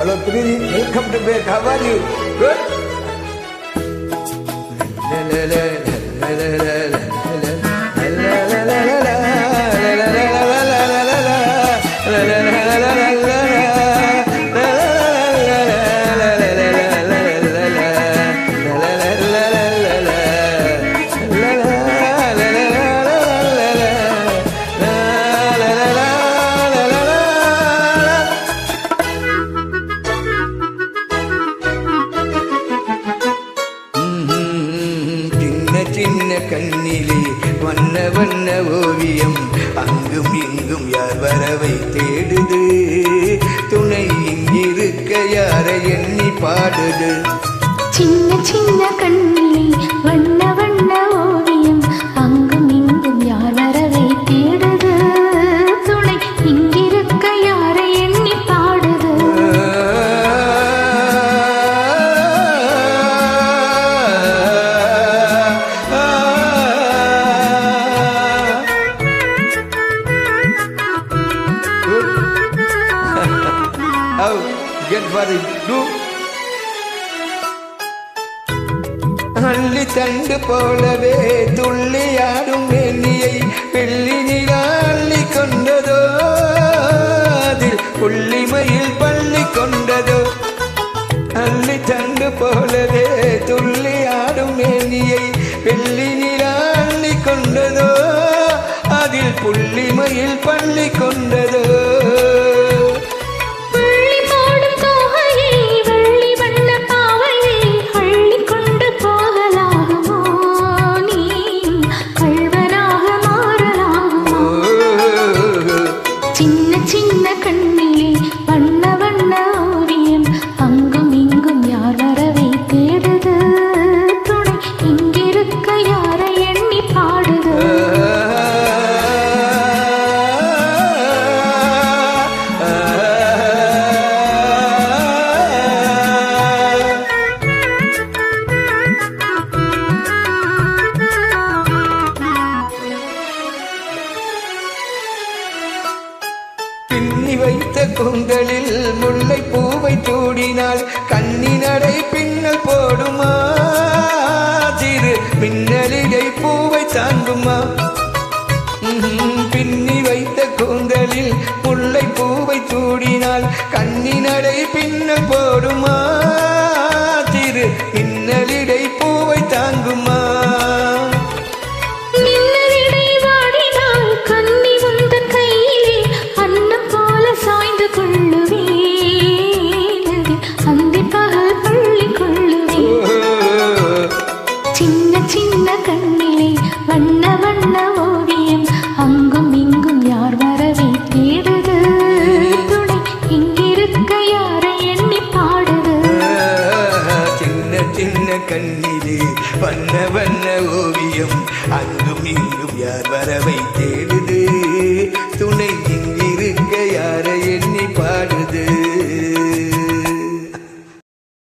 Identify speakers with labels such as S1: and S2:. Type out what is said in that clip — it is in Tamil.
S1: Hello, Priti. Welcome to back. How are you? Good? சின்ன கண்ணிலே வண்ண வண்ண ஓவியம் அங்கும் இங்கும் யார் வரவை தேடுது துணை இங்கிருக்க யாரை எண்ணி பாடுது
S2: சின்ன சின்ன கண்ணிலே வண்ண வண்ண ஓவியம் அங்கும் இங்கும் யார் வரவை தேடுது துணை இங்கிருக்க யாரை எண்ணி பாடுது
S1: How get what it do? அள்ளி தண்டு போலவே துள்ளியாடும் மேனியை வெள்ளி நிலா அள்ளி கொண்டதோ அதில் புள்ளிமையில் பள்ளி கொண்டதோ அள்ளி தண்டு போலவே துள்ளியாடும் மேனியை வெள்ளி நிலா அள்ளி கொண்டதோ அதில் புள்ளிமையில் பள்ளி கொண்டதோ
S2: சின்ன சின்ன கண்ணிலே வண்ண வண்ண ஓவியம் அங்கும் இங்கும் யார் வரவை தேடுது துணை இங்கிருக்க யாரை எண்ணி பாடுது
S1: பின்னி வைத்த கூந்தலில் முல்லை பூவை சூடினால் கண்ணி நடை பின்னல் போடுமா சிறு மின்னலிடை பூவை தாங்குமா பின்னி வைத்த கூந்தலில் முல்லை பூவை சூடினால் கண்ணி நடை பின்னல் போடுமா சிறு மின்னலிடை பூவை தாங்குமா
S2: சின்ன சின்ன கண்ணிலே வண்ண வண்ண ஓவியம் அங்கும் இங்கும் யார் வரவை தேடுது துணை இங்கிருக்க யாரை எண்ணி பாடுது
S1: சின்ன சின்ன கண்ணிலே வண்ண வண்ண ஓவியம் அங்கும் இங்கும் யார் வரவை தேடுது